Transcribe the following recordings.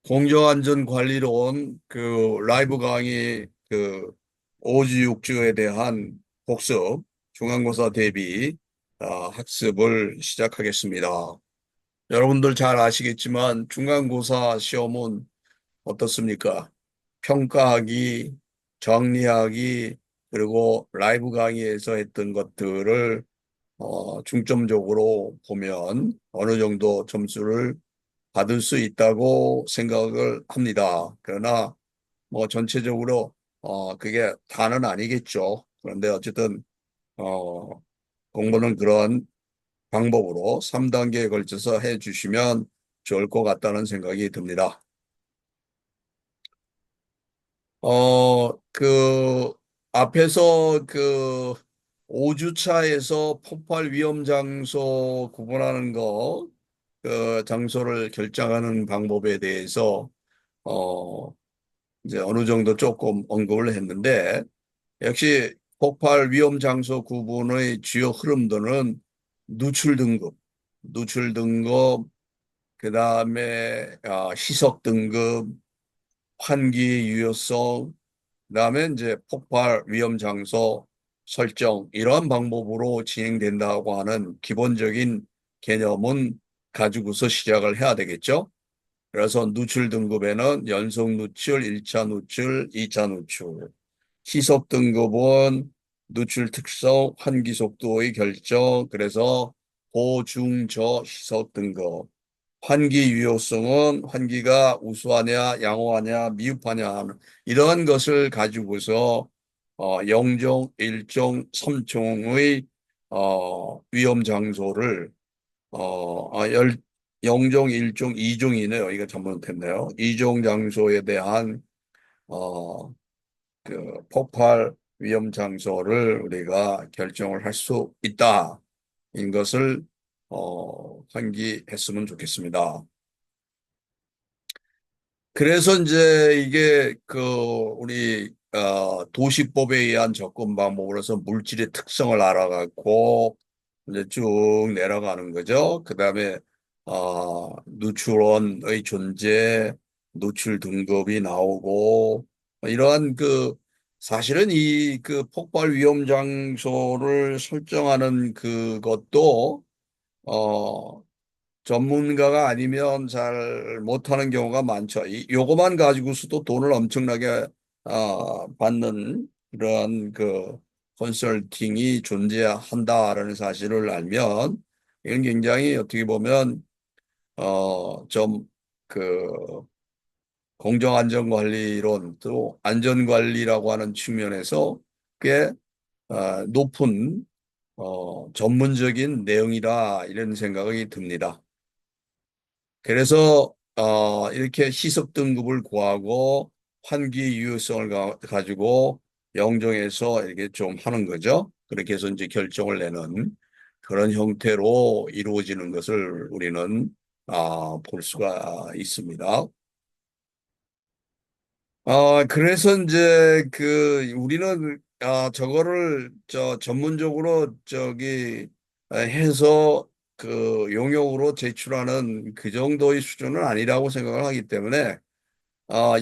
공정안전관리론 라이브 강의 5주 6주에 대한 복습 중간고사 대비 학습을 시작하겠습니다. 여러분들 잘 아시겠지만 중간고사 시험은 어떻습니까? 평가하기, 정리하기, 그리고 라이브 강의에서 했던 것들을 중점적으로 보면 어느 정도 점수를 받을 수 있다고 생각을 합니다. 그러나 뭐 전체적으로 그게 다는 아니겠죠. 그런데 어쨌든 어 공부는 그런 방법으로 3단계에 걸쳐서 해 주시면 좋을 것 같다는 생각이 듭니다. 그 앞에서 5주차에서 폭발 위험 장소 구분하는 거, 그 장소를 결정하는 방법에 대해서 어, 이제 어느 정도 조금 언급을 했는데, 역시 폭발 위험 장소 구분의 주요 흐름들은 누출 등급, 누출 등급, 그 다음에 희석 등급, 환기 유효성, 그다음에 이제 폭발 위험 장소 설정 이러한 방법으로 진행된다고 하는 기본적인 개념은 가지고서 시작을 해야 되겠죠. 그래서 누출 등급에는 연속 누출, 1차 누출, 2차 누출, 희석 등급은 누출 특성, 환기 속도의 결정, 그래서 고, 중, 저 희석 등급. 환기 유효성은 환기가 우수하냐, 양호하냐, 미흡하냐 하는 이러한 것을 가지고서 영종, 1종, 3종의 위험 장소를 어, 아, 열, 영종, 1종, 2종이네요. 이거 잘못했네요. 2종 장소에 대한 어, 폭발 위험 장소를 우리가 결정을 할 수 있다. 인 것을 환기했으면 좋겠습니다. 그래서 이제 이게 우리 도시법에 의한 접근 방법으로서 물질의 특성을 알아갖고 이제 쭉 내려가는 거죠. 그다음에 누출원의 존재, 누출 등급이 나오고 이러한 사실은 이 폭발 위험 장소를 설정하는 그것도 어 전문가가 아니면 잘 못하는 경우가 많죠. 요거만 가지고서도 돈을 엄청나게 받는 그러한 컨설팅이 존재한다라는 사실을 알면 이건 굉장히 어떻게 보면 좀 공정안전관리론 또 안전관리라고 하는 측면에서 꽤 높은 전문적인 내용이다 이런 생각이 듭니다. 그래서 이렇게 희석 등급을 구하고 환기 유효성을 가지고 영정해서 이렇게 좀 하는 거죠. 그렇게 해서 이제 결정을 내는 그런 형태로 이루어지는 것을 우리는 볼 수가 있습니다. 그래서 이제 우리는 저거를 전문적으로 해서 용역으로 제출하는 그 정도의 수준은 아니라고 생각을 하기 때문에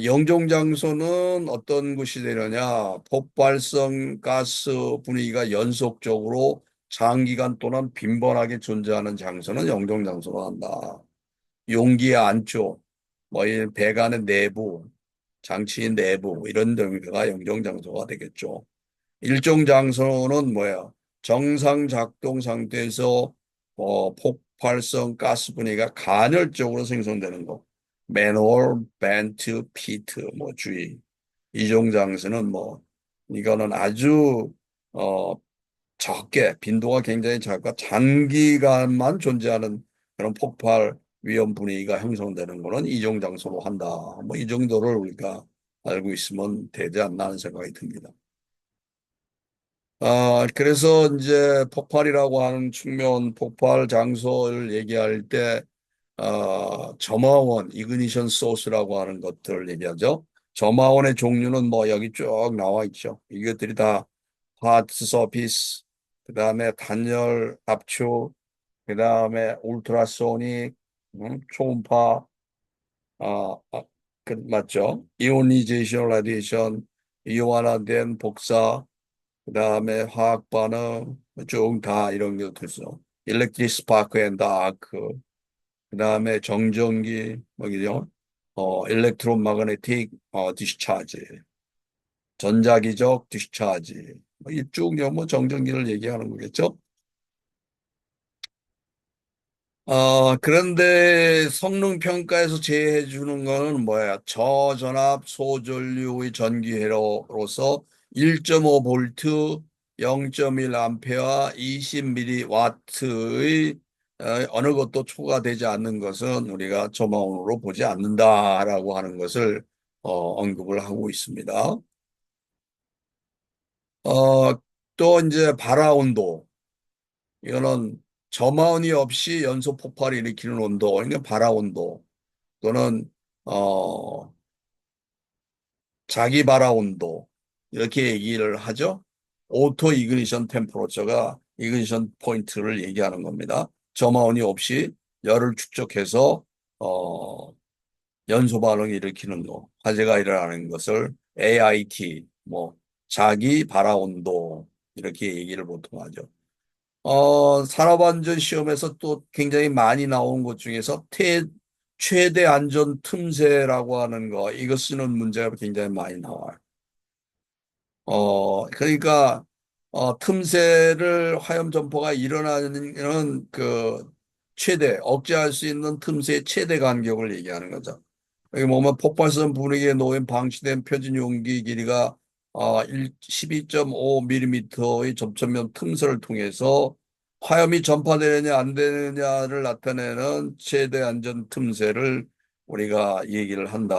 영종 장소는 어떤 것이 되느냐, 폭발성 가스 분위기가 연속적으로 장기간 또는 빈번하게 존재하는 장소는 영종 장소로 한다. 용기의 안쪽, 뭐 이 배관의 내부, 장치의 내부 이런 등가 영종 장소가 되겠죠. 일종 장소는 뭐야? 정상 작동 상태에서 폭발성 가스 분해가 간헐적으로 생성되는 거. 맨홀, 벤트, 피트, 뭐 주의. 이종 장소는 뭐 이거는 아주 어 적게 빈도가 굉장히 작고 장기간만 존재하는 그런 폭발 위험 분위기가 형성되는 거는 이종 장소로 한다. 뭐 이 정도를 우리가 알고 있으면 되지 않나 하는 생각이 듭니다. 그래서 이제 폭발이라고 하는 측면, 폭발 장소를 얘기할 때, 점화원, 이그니션 소스라고 하는 것들을 얘기하죠. 점화원의 종류는 뭐 여기 쭉 나와 있죠. 이것들이 다 하드 서피스, 그 다음에 단열 압축, 그 다음에 울트라소닉, 초음파, 맞죠? 이오니제이션 라디에이션, 이완화된 복사, 그다음에 화학 반응 쭉 다 이런 것도 있어. 일렉트릭 스파크 앤 다크, 그다음에 정전기 뭐죠? 일렉트로 마그네틱 디스차지, 전자기적 디스차지. 이쭉 뭐 정전기를 얘기하는 거겠죠? 그런데 성능 평가에서 제해해 주는 거는 뭐야? 저전압 소전류의 전기회로로서 1.5V, 0.1 암페어, 20mW의 어느 것도 초과되지 않는 것은 우리가 저마온으로 보지 않는다라고 하는 것을 언급을 하고 있습니다. 어, 또 이제 발화 온도. 이거는 저마온이 없이 연소 폭발을 일으키는 온도, 그러니까 발화 온도 또는 어, 자기 발화 온도 이렇게 얘기를 하죠. 오토 이그니션 템퍼러처가 이그니션 포인트를 얘기하는 겁니다. 저마온이 없이 열을 축적해서 어, 연소 반응을 일으키는 거, 화재가 일어나는 것을 AIT, 뭐 자기 발화 온도 이렇게 얘기를 보통 하죠. 산업안전 시험에서 또 굉장히 많이 나온 것 중에서 최대 안전 틈새라고 하는 거, 이거 쓰는 문제가 굉장히 많이 나와요. 그러니까, 틈새를 화염 전파가 일어나는 그 억제할 수 있는 틈새의 최대 간격을 얘기하는 거죠. 여기 보면 폭발성 분위기에 놓인 방치된 표준 용기 길이가 12.5mm의 접촉면 틈새를 통해서 화염이 전파되느냐 안 되느냐를 나타내는 최대 안전 틈새를 우리가 얘기를 한다.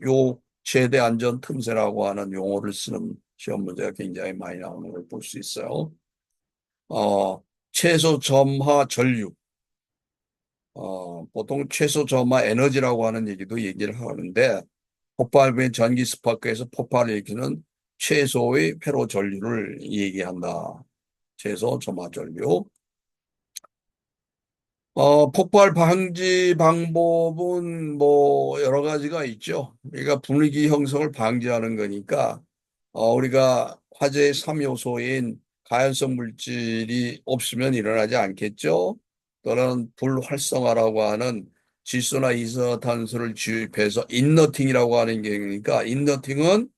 요 최대 안전 틈새라고 하는 용어를 쓰는 시험 문제가 굉장히 많이 나오는 걸 볼 수 있어요. 어, 최소 점화 전류. 보통 최소 점화 에너지라고 하는 얘기도 얘기를 하는데 폭발된 전기 스파크에서 폭발을 일으키는 최소의 회로 전류를 얘기한다. 최소 점화 전류. 폭발 방지 방법은 뭐 여러 가지가 있죠. 그러니까 분위기 형성을 방지하는 거니까 우리가 화재의 3요소인 가연성 물질이 없으면 일어나지 않겠죠. 또는 불활성화라고 하는 질소나 이산화탄소를 주입해서 인너팅이라고 하는 게니까 인너팅은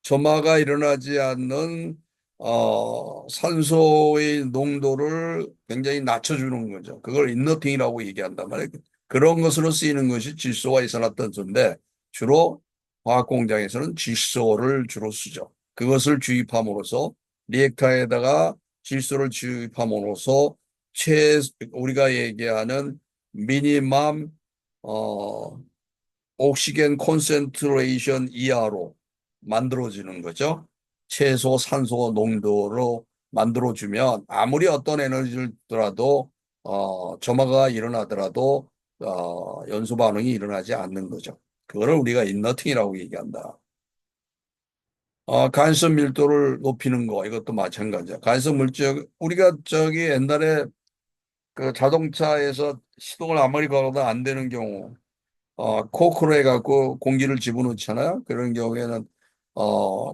점화가 일어나지 않는 산소의 농도를 굉장히 낮춰주는 거죠. 그걸 인너팅이라고 얘기한단 말이에요. 그런 것으로 쓰이는 것이 질소와 이산화탄소인데 주로 화학 공장에서는 질소를 주로 쓰죠. 그것을 주입함으로써 리액터에다가 질소를 주입함으로써 우리가 얘기하는 미니멈 어, 옥시겐 콘센트레이션 이하로 만들어지는 거죠. 최소 산소 농도로 만들어주면 아무리 어떤 에너지를 더라도 점화가 일어나더라도 연소 반응이 일어나지 않는 거죠. 그거를 우리가 인너팅이라고 얘기한다. 간섭 밀도를 높이는 거 이것도 마찬가지야. 간섭 물질 우리가 저기 옛날에 그 자동차에서 시동을 아무리 걸어도 안 되는 경우 코크로 해갖고 공기를 집어넣잖아요. 그런 경우에는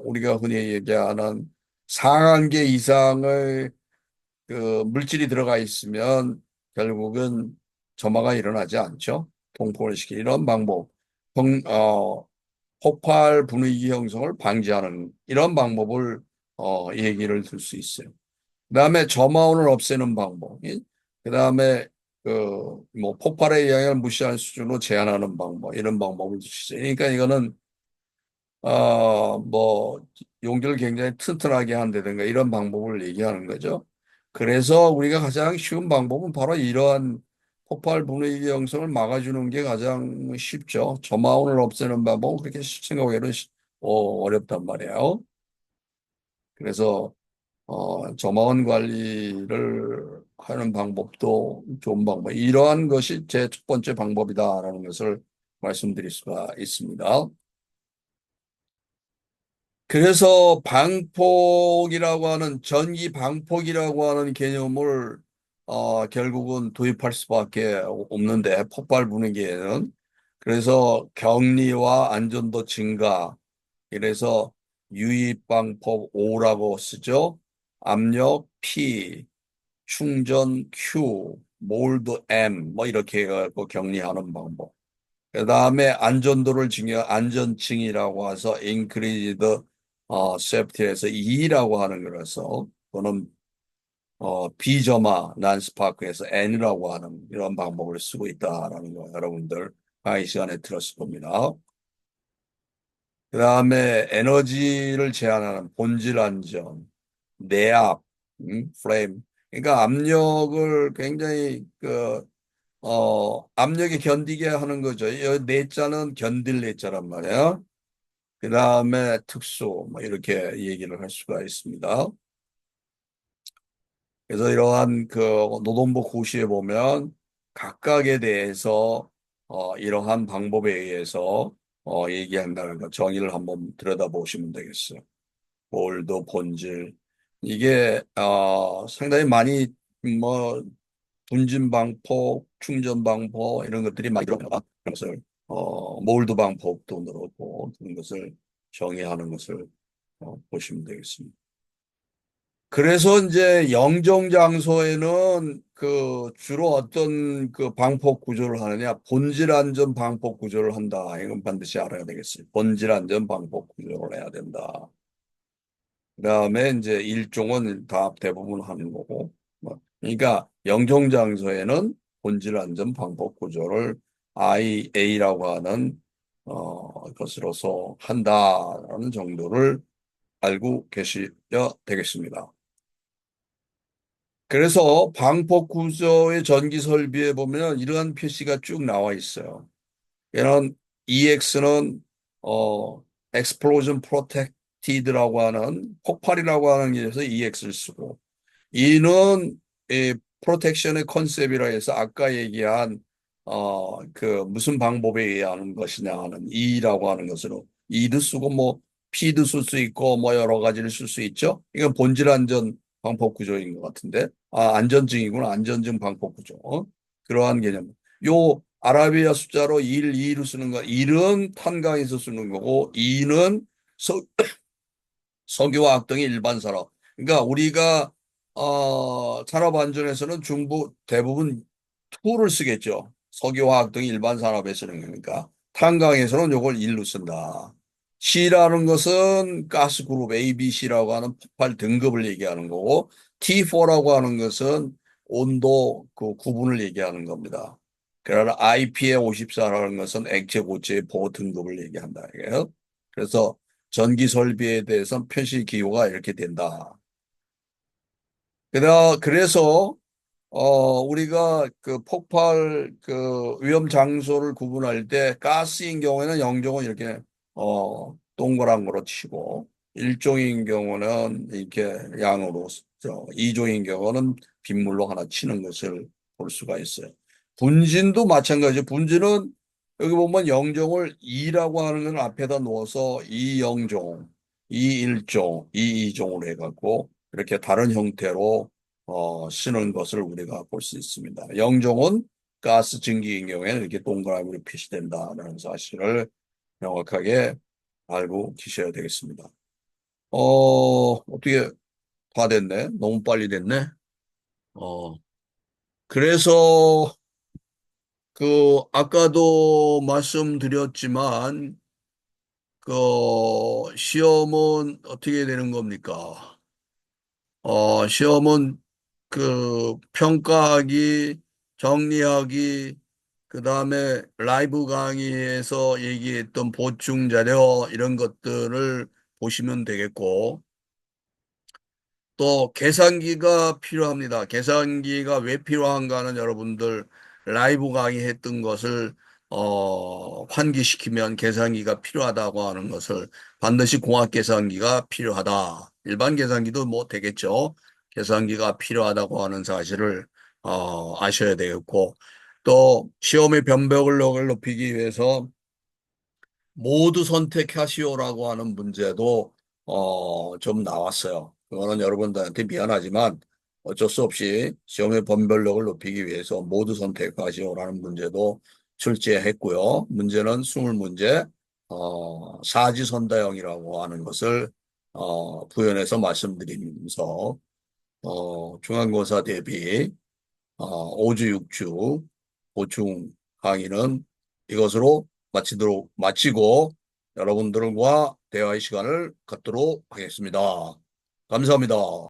우리가 흔히 얘기하는 상한계 이상의 그 물질이 들어가 있으면 결국은 점화가 일어나지 않죠. 통풍을 시키는 이런 방법, 형, 어, 폭발 분위기 형성을 방지하는 이런 방법을 얘기를 들 수 있어요. 그다음에 점화원을 없애는 방법, 그다음에 그 뭐 폭발의 영향을 무시할 수준으로 제한하는 방법 이런 방법을 주시죠. 그러니까 이거는 뭐 용기를 굉장히 튼튼하게 한다든가 이런 방법을 얘기하는 거죠. 그래서 우리가 가장 쉬운 방법은 바로 이러한 폭발 분위기 형성을 막아주는 게 가장 쉽죠. 점화원을 없애는 방법은 그렇게 생각하기는 어렵단 말이에요. 그래서 점화원 관리를 하는 방법도 좋은 방법. 이러한 것이 제 첫 번째 방법이다라는 것을 말씀드릴 수가 있습니다. 그래서 방폭이라고 하는 전기 방폭이라고 하는 개념을 결국은 도입할 수밖에 없는데 폭발 분위기에는 그래서 격리와 안전도 증가. 이래서 유입방법 O라고 쓰죠. 압력 P, 충전 Q, 몰드 M, 뭐 이렇게 해갖고 격리하는 방법. 그 다음에 안전도를 증여, 안전층이라고 해서 increased safety에서 E라고 하는 거라서, 또는 비점화 난스파크에서 N이라고 하는 이런 방법을 쓰고 있다라는 거 여러분들 강의 시간에 들었을 겁니다. 그 다음에 에너지를 제한하는 본질 안전, 내압, 프레임. 그러니까 압력을 굉장히 압력에 견디게 하는 거죠. 이 내자는 견딜 내자란 말이에요. 그 다음에 특수, 뭐 이렇게 얘기를 할 수가 있습니다. 그래서 이러한 노동부 고시에 보면 각각에 대해서 이러한 방법에 의해서 얘기한다는 거 정의를 한번 들여다보시면 되겠어요. 몰도 본질. 이게 상당히 많이 뭐 분진 방법, 충전 방법 이런 것들이 많이 들어가. 그것을 몰드 방법도 늘었고 그런 것을 정의하는 것을 보시면 되겠습니다. 그래서 이제 영정 장소에는 주로 어떤 방법 구조를 하느냐, 본질 안전 방법 구조를 한다. 이건 반드시 알아야 되겠어요. 본질 안전 방법 구조를 해야 된다. 그다음에 이제 일종은 다 대부분 하는 거고. 그러니까 영정 장소에는 본질 안전 방법 구조를 IA라고 하는 것으로서 한다라는 정도를 알고 계셔야 되겠습니다. 그래서 방폭 구조의 전기 설비에 보면 이러한 표시가 쭉 나와 있어요. 얘는 EX는 어 Explosion Protected라고 하는 폭발이라고 하는 의미에서 EX를 쓰고 E는 프로텍션의 컨셉이라 해서 아까 얘기한 무슨 방법에 의한 것이냐 하는 E라고 하는 것으로 E도 쓰고 뭐 P도 쓸 수 있고 뭐 여러 가지를 쓸 수 있죠. 이건 본질 안전 방법 구조인 것 같은데 안전증이구나. 안전증 방법 구조. 그러한 개념. 요 아라비아 숫자로 1, 2로 쓰는 거 1은 탄광에서 쓰는 거고 2는 석유화학 등의 일반 산업. 그러니까 우리가 산업 안전에서는 중부 대부분 2를 쓰겠죠. 석유화학 등의 일반 산업에 쓰는 거니까. 탄광에서는 이걸 1로 쓴다. C라는 것은 가스 그룹 ABC라고 하는 폭발 등급을 얘기하는 거고 T4라고 하는 것은 온도 구분을 얘기하는 겁니다. 그러나 IPA 54라는 것은 액체 고체의 보호 등급을 얘기한다. 이게요. 그래서 전기 설비에 대해서 표시 기호가 이렇게 된다. 그래서 우리가 폭발 위험 장소를 구분할 때 가스인 경우에는 영종은 이렇게 동그란 거로 치고 일종인 경우는 이렇게 양으로 이종인 경우는 빗물로 하나 치는 것을 볼 수가 있어요. 분진도 마찬가지죠. 분진은 여기 보면 영종을 2라고 하는 건 앞에다 놓아서 이영종, 이일종, 이이종으로 해갖고 이렇게 다른 형태로 쓰는 것을 우리가 볼 수 있습니다. 영종은 가스 증기인 경우에는 이렇게 동그라미로 표시된다는 사실을 명확하게 알고 계셔야 되겠습니다. 어떻게 다 됐네? 너무 빨리 됐네? 어, 그래서 아까도 말씀드렸지만 시험은 어떻게 되는 겁니까? 시험은 평가하기, 정리하기, 그 다음에 라이브 강의에서 얘기했던 보충 자료 이런 것들을 보시면 되겠고, 또 계산기가 필요합니다. 계산기가 왜 필요한가는 여러분들 라이브 강의했던 것을 환기시키면 계산기가 필요하다고 하는 것을 반드시 공학 계산기가 필요하다. 일반 계산기도 뭐 되겠죠. 계산기가 필요하다고 하는 사실을 아셔야 되겠고 또 시험의 변별력을 높이기 위해서 모두 선택하시오라고 하는 문제도 좀 나왔어요. 그거는 여러분들한테 미안하지만 어쩔 수 없이 시험의 분별력을 높이기 위해서 모두 선택하시오라는 문제도 출제했고요. 문제는 20문제, 사지선다형이라고 하는 것을 부연해서 말씀드리면서 중간고사 대비 5주 6주 보충 강의는 이것으로 마치고 여러분들과 대화의 시간을 갖도록 하겠습니다. 감사합니다.